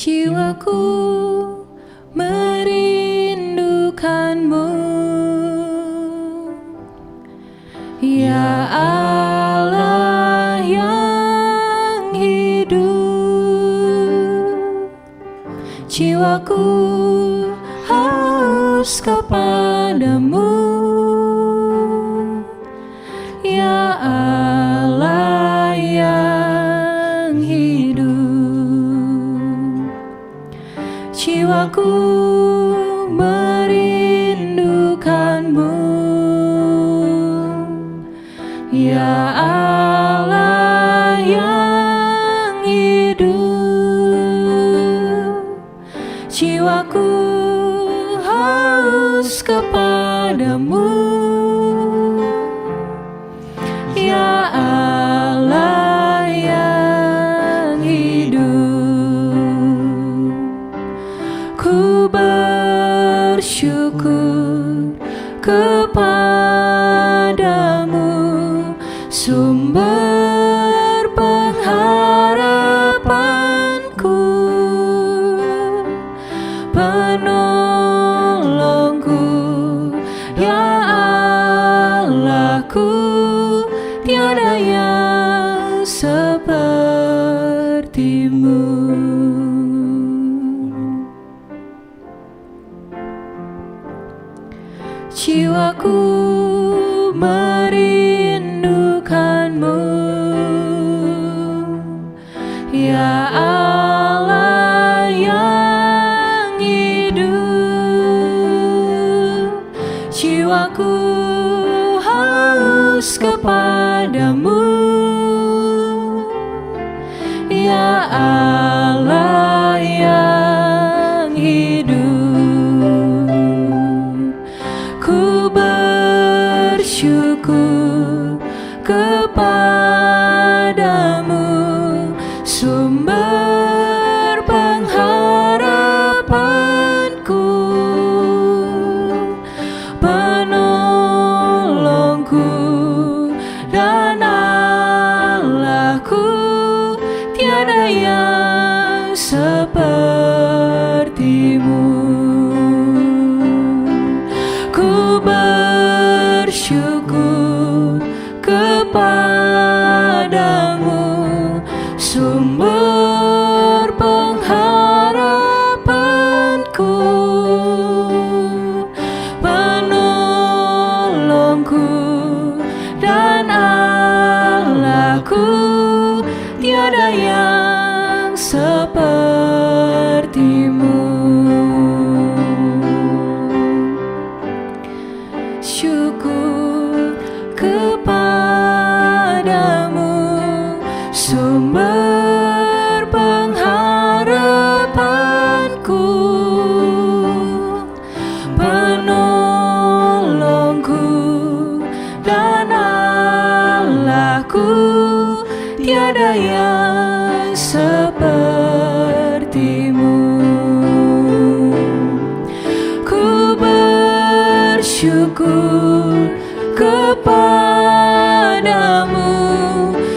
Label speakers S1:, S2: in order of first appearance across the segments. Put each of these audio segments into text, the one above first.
S1: Jiwaku merindukanmu, ya Allah yang hidup. Jiwaku haus kepadamu, ya Allah yang hidup. Jiwaku merindukanmu, ya Allah yang hidup. Jiwaku haus kepadamu, ya Allah yang hidup. Ku bersyukur kepadamu, sumber pengharapanku, penolongku, ya Allahku, tiada yang sepertimu. Jiwaku merindukanmu, ya Allah yang hidup. Jiwaku haus kepadamu, ya Allah yang hidup. Ku bersyukur kepadamu, sumber pengharapanku, penolongku, dan Allahku, tiada yang sepertimu. Ku bersyukur kepadamu, sumber pengharapanku, penolongku, dan Allahku, tiada yang sepertimu. Syukur kepadamu, sumber pengharapanku, penolongku, dan Allahku, tiada yang sepertimu. Ku bersyukur kepadamu,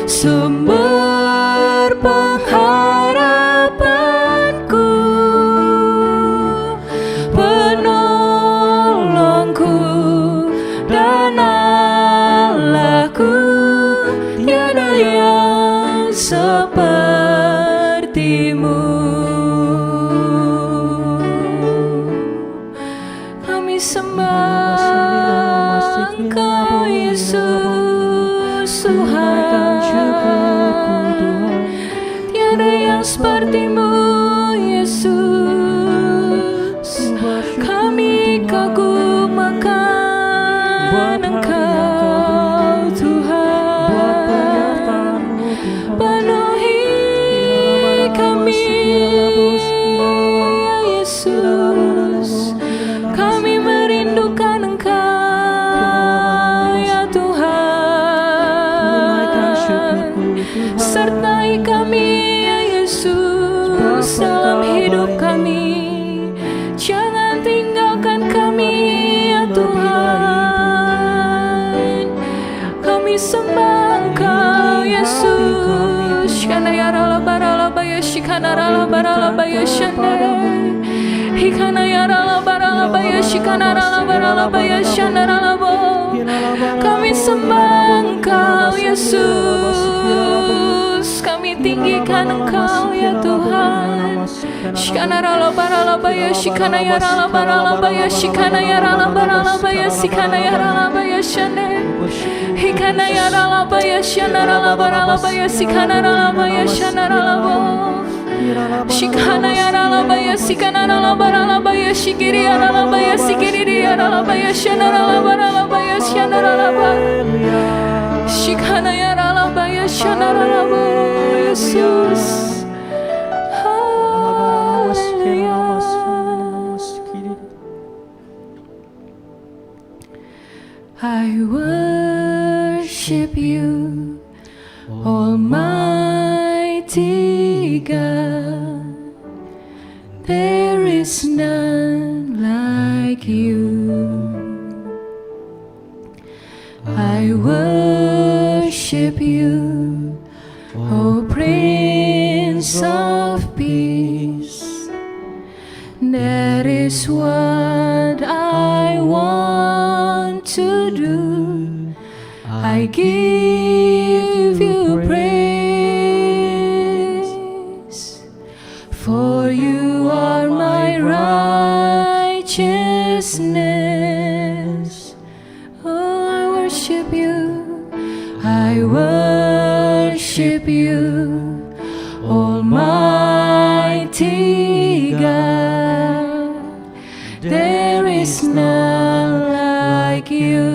S1: sumber pengharapanku, penolongku, dan Allahku, tiada yang sepertimu. Kami sembah Engkau Yesus Tuhan, tiada yang sepertimu Yesus. Kami kagum akan Engkau Tuhan, penuhi kami ya Yesus. Kami merindukan Engkau ya Tuhan. Sertai kami ya Yesus dalam hidup kami. Jangan tinggalkan kami ya Tuhan. Kami sembah Engkau Yesus. Karena ya Allah barala baya shika Shanarala barala baya shande. Hikanayarala barala baya shikanarala barala baya shanarala bo. Kami sembah Engkau Yesus, kami tinggikan Engkau ya Tuhan. Shikanarala barala baya shikanayarala barala baya shikanayarala barala baya shikanayarala baya shande. Hikanayarala baya shanarala barala baya shikanarala baya shanarala bo. Shikanayarala baya shikanarala barala baya shikiriyarala baya shikiriyarala baya shanarala barala baya shanarala ba. Shikanayarala baya shanarala bo. Yesus. I worship you, Almighty God. There is none like you. I worship you, O Prince of Peace. That is what I want to do. I give you praise, for you are my righteousness. Oh, I worship you, I worship you, Almighty God. There is none like you.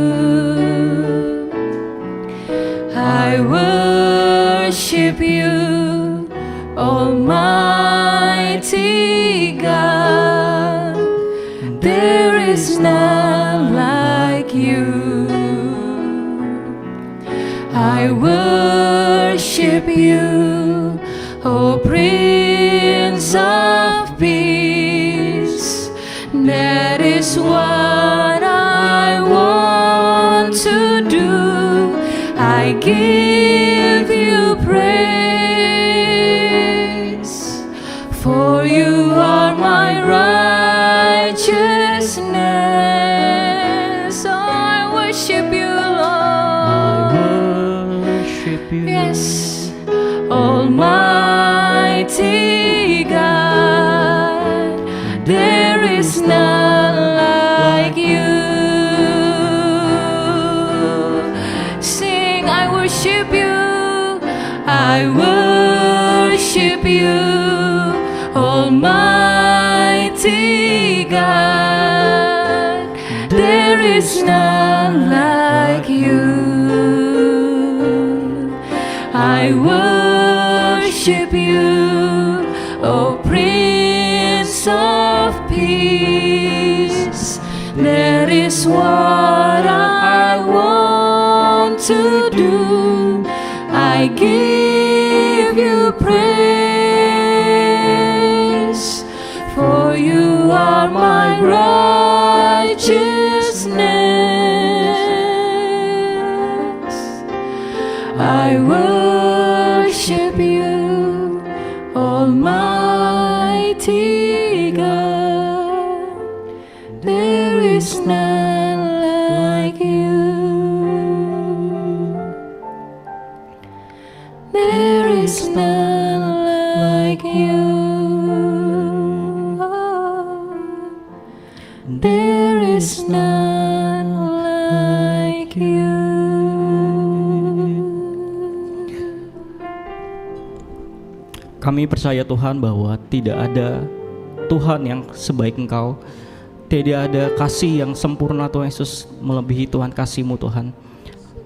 S1: I worship you, Almighty God. There is none like you. I worship you, O Prince of Peace. That is what I want to do. I give you praise, for you are my righteousness. Oh, I worship you, Lord. Yes, Almighty God. There is none like you. Sing, I worship you, I worship you, Almighty God. There is none like you. I worship you, O Prince of Peace. That is what I want to do. I give you praise, for you are my righteousness. I worship you, Almighty God. There is none like you. There is none like you. There is none like you.
S2: Kami percaya Tuhan bahwa tidak ada Tuhan yang sebaik Engkau. Tidak ada kasih yang sempurna Tuhan Yesus melebihi Tuhan kasih-Mu Tuhan.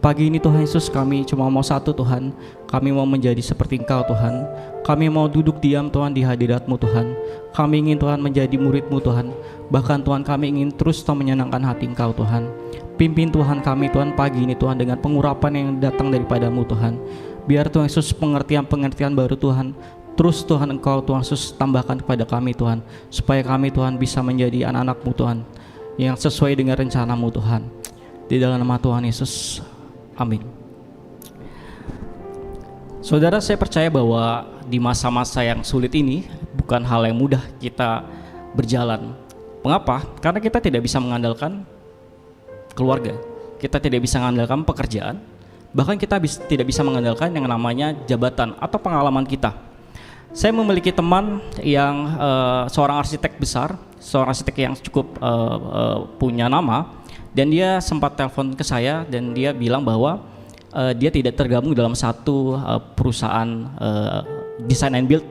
S2: Pagi ini Tuhan Yesus, kami cuma mau satu Tuhan. Kami mau menjadi seperti Engkau Tuhan. Kami mau duduk diam Tuhan di hadirat-Mu Tuhan. Kami ingin Tuhan menjadi murid-Mu Tuhan. Bahkan Tuhan, kami ingin terus Tuhan menyenangkan hati Engkau Tuhan. Pimpin Tuhan kami Tuhan pagi ini Tuhan dengan pengurapan yang datang daripada-Mu Tuhan. Biar Tuhan Yesus pengertian-pengertian baru Tuhan terus Tuhan Engkau Tuhan Yesus tambahkan kepada kami Tuhan, supaya kami Tuhan bisa menjadi anak-anak-Mu Tuhan yang sesuai dengan rencana-Mu Tuhan. Di dalam nama Tuhan Yesus, amin. Saudara, saya percaya bahwa di masa-masa yang sulit ini bukan hal yang mudah kita berjalan. Mengapa? Karena kita tidak bisa mengandalkan keluarga, kita tidak bisa mengandalkan pekerjaan, bahkan kita tidak bisa mengandalkan yang namanya jabatan atau pengalaman kita. Saya memiliki teman yang seorang arsitek besar, seorang arsitek yang cukup punya nama, dan dia sempat telepon ke saya dan dia bilang bahwa dia tidak tergabung dalam satu perusahaan design and build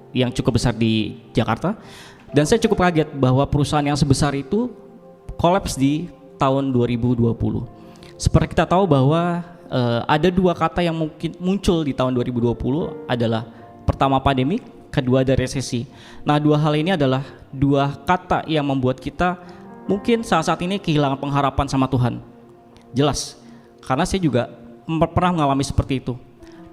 S2: yang cukup besar di Jakarta, dan saya cukup kaget bahwa perusahaan yang sebesar itu kolaps di tahun 2020. Seperti kita tahu bahwa ada dua kata yang mungkin muncul di tahun 2020 adalah pertama pandemi, kedua ada resesi. Nah, dua hal ini adalah dua kata yang membuat kita mungkin saat ini kehilangan pengharapan sama Tuhan. Jelas, karena saya juga pernah mengalami seperti itu.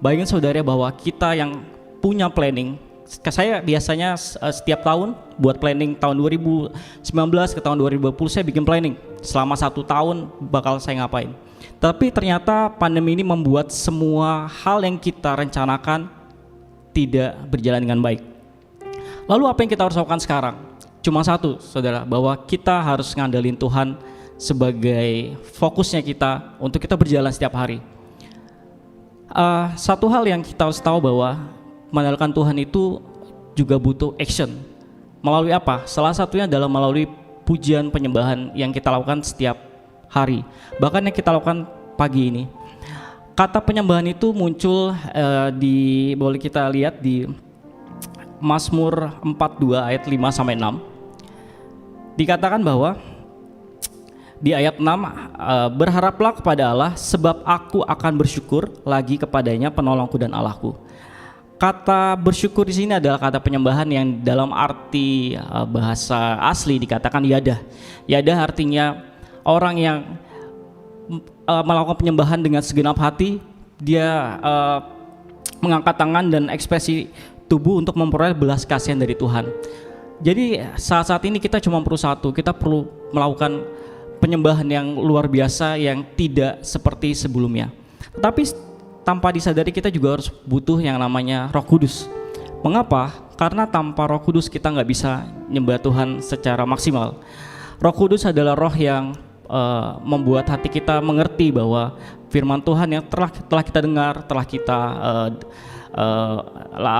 S2: Bayangin saudara bahwa kita yang punya planning, saya biasanya setiap tahun buat planning tahun 2019 ke tahun 2020 saya bikin planning selama 1 tahun bakal saya ngapain. Tapi ternyata pandemi ini membuat semua hal yang kita rencanakan tidak berjalan dengan baik. Lalu apa yang kita harus lakukan sekarang? Cuma satu, saudara, bahwa kita harus ngandelin Tuhan sebagai fokusnya kita untuk kita berjalan setiap hari. Satu hal yang kita harus tahu bahwa mengandalkan Tuhan itu juga butuh action. Melalui apa? Salah satunya adalah melalui pujian penyembahan yang kita lakukan setiap hari. Bahkan yang kita lakukan pagi ini. Kata penyembahan itu muncul boleh kita lihat di Mazmur 42 ayat 5-6. Dikatakan bahwa di ayat 6, berharaplah kepada Allah sebab aku akan bersyukur lagi kepadanya penolongku dan Allahku. Kata bersyukur di sini adalah kata penyembahan yang dalam arti bahasa asli dikatakan yadah. Yadah artinya orang yang melakukan penyembahan dengan segenap hati, dia mengangkat tangan dan ekspresi tubuh untuk memperoleh belas kasihan dari Tuhan. Jadi saat ini kita cuma perlu satu, kita perlu melakukan penyembahan yang luar biasa yang tidak seperti sebelumnya. Tetapi tanpa disadari kita juga harus butuh yang namanya Roh Kudus. Mengapa? Karena tanpa Roh Kudus kita nggak bisa nyembah Tuhan secara maksimal. Roh Kudus adalah roh yang membuat hati kita mengerti bahwa firman Tuhan yang telah kita dengar, telah kita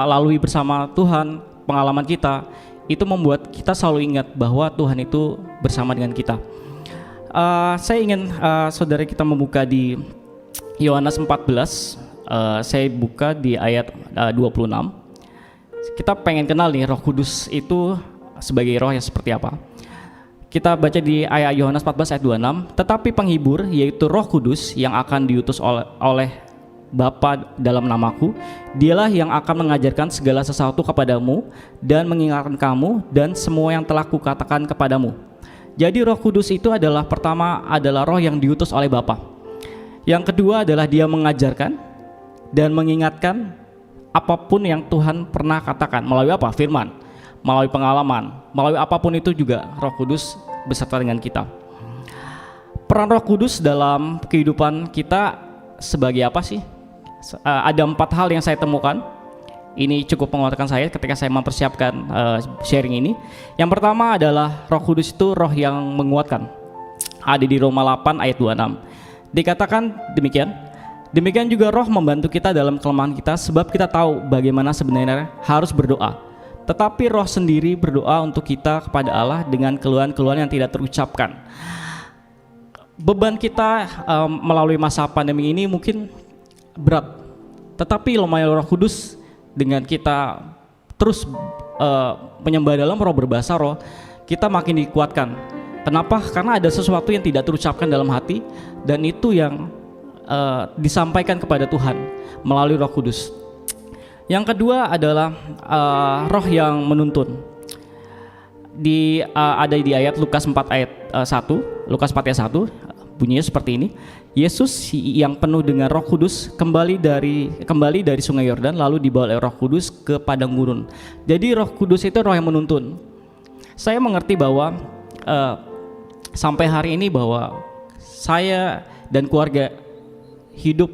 S2: lalui bersama Tuhan, pengalaman kita, itu membuat kita selalu ingat bahwa Tuhan itu bersama dengan kita. Saya ingin saudara kita membuka di Yohanes 14, saya buka di ayat 26. Kita pengen kenal nih Roh Kudus itu sebagai roh yang seperti apa. Kita baca di ayat Yohanes 14 ayat 26. Tetapi penghibur yaitu Roh Kudus yang akan diutus oleh Bapa dalam namaku, dialah yang akan mengajarkan segala sesuatu kepadamu dan mengingatkan kamu dan semua yang telah kukatakan kepadamu. Jadi Roh Kudus itu adalah pertama adalah roh yang diutus oleh Bapa. Yang kedua adalah dia mengajarkan dan mengingatkan apapun yang Tuhan pernah katakan. Melalui apa? Firman. Melalui pengalaman. Melalui apapun itu juga Roh Kudus beserta dengan kita. Peran Roh Kudus dalam kehidupan kita sebagai apa sih? Ada 4 hal yang saya temukan. Ini cukup menguatkan saya ketika saya mempersiapkan sharing ini. Yang pertama adalah Roh Kudus itu roh yang menguatkan. Ada di Roma 8 ayat 26. Dikatakan demikian. Demikian juga roh membantu kita dalam kelemahan kita, sebab kita tahu bagaimana sebenarnya harus berdoa. Tetapi roh sendiri berdoa untuk kita kepada Allah dengan keluhan-keluhan yang tidak terucapkan. Beban kita melalui masa pandemi ini mungkin berat. Tetapi lumayan Roh Kudus dengan kita terus menyembah dalam roh, berbahasa roh, kita makin dikuatkan. Kenapa? Karena ada sesuatu yang tidak terucapkan dalam hati, dan itu yang disampaikan kepada Tuhan melalui Roh Kudus. Yang kedua adalah roh yang menuntun. Ada di ayat Lukas 4 ayat 1. Lukas 4 ayat 1 bunyinya seperti ini. Yesus yang penuh dengan Roh Kudus kembali dari Sungai Yordan, lalu dibawa oleh Roh Kudus ke padang gurun. Jadi Roh Kudus itu roh yang menuntun. Saya mengerti bahwa sampai hari ini bahwa saya dan keluarga hidup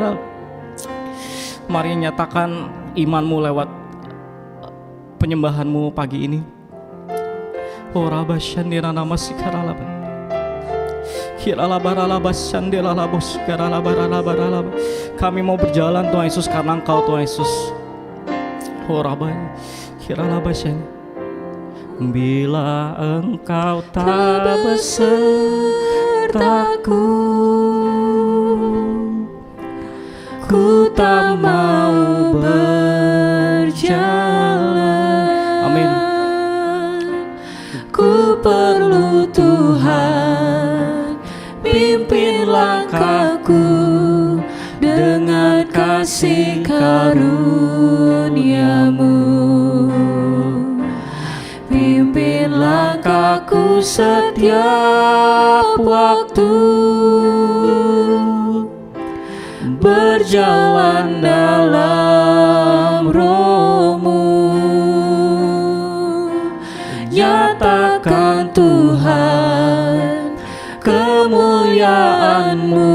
S2: bara. Mari nyatakan imanmu lewat penyembahanmu pagi ini. Oh Rabba Shandira nama Sikaralaba Kiralabaralaba Shandiralaba Sikaralabaralabaralaba. Kami mau berjalan Tuhan Yesus karena Engkau Tuhan Yesus. Oh Rabba Kiralaba Shandira. Bila Engkau tak besertaku, ku tak mau berjalan. Amin. Ku perlu Tuhan, pimpin langkahku dengan kasih karunia-Mu. Pimpin langkahku setiap waktu, berjalan dalam Roh-Mu. Nyatakan Tuhan kemuliaan-Mu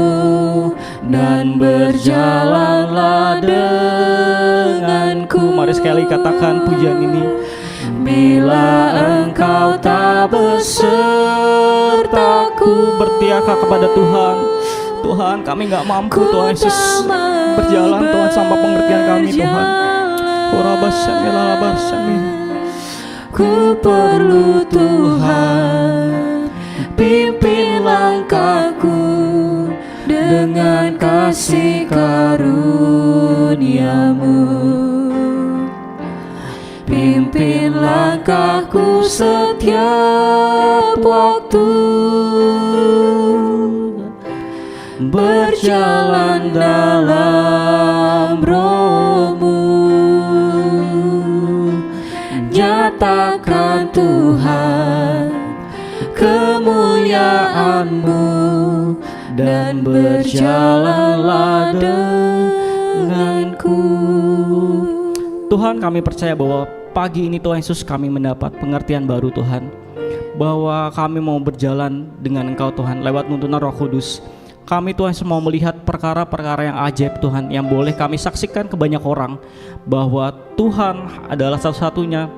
S2: dan berjalanlah denganku. Mari sekali katakan pujian ini. Bila Engkau tak besertaku, bertiakah kepada Tuhan. Tuhan, kami gak mampu Tuhan Yesus berjalan Tuhan sampai pengertian kami Tuhan. Ku perlu Tuhan, pimpin langkahku dengan kasih karunia-Mu. Pimpin langkahku setiap waktu, berjalan dalam Roh-Mu. Nyatakan Tuhan kemuliaan-Mu dan berjalanlah denganku. Tuhan, kami percaya bahwa pagi ini Tuhan Yesus kami mendapat pengertian baru Tuhan, bahwa kami mau berjalan dengan Engkau Tuhan lewat tuntunan Roh Kudus. Kami Tuhan Yesus mau melihat perkara-perkara yang ajaib Tuhan, yang boleh kami saksikan ke banyak orang, bahwa Tuhan adalah satu-satunya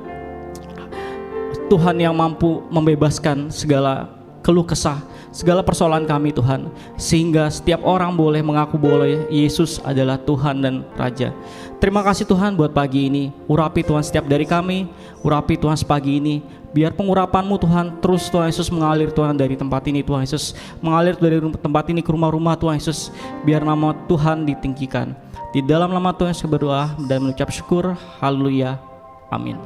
S2: Tuhan yang mampu membebaskan segala keluh kesah, segala persoalan kami Tuhan, sehingga setiap orang boleh mengaku boleh Yesus adalah Tuhan dan Raja. Terima kasih Tuhan buat pagi ini. Urapi Tuhan setiap dari kami, urapi Tuhan sepagi ini. Biar pengurapan-Mu Tuhan terus Tuhan Yesus mengalir Tuhan dari tempat ini Tuhan Yesus, mengalir dari tempat ini ke rumah-rumah Tuhan Yesus. Biar nama Tuhan ditinggikan. Di dalam nama Tuhan Yesus berdoa dan mengucap syukur. Haleluya. Amin.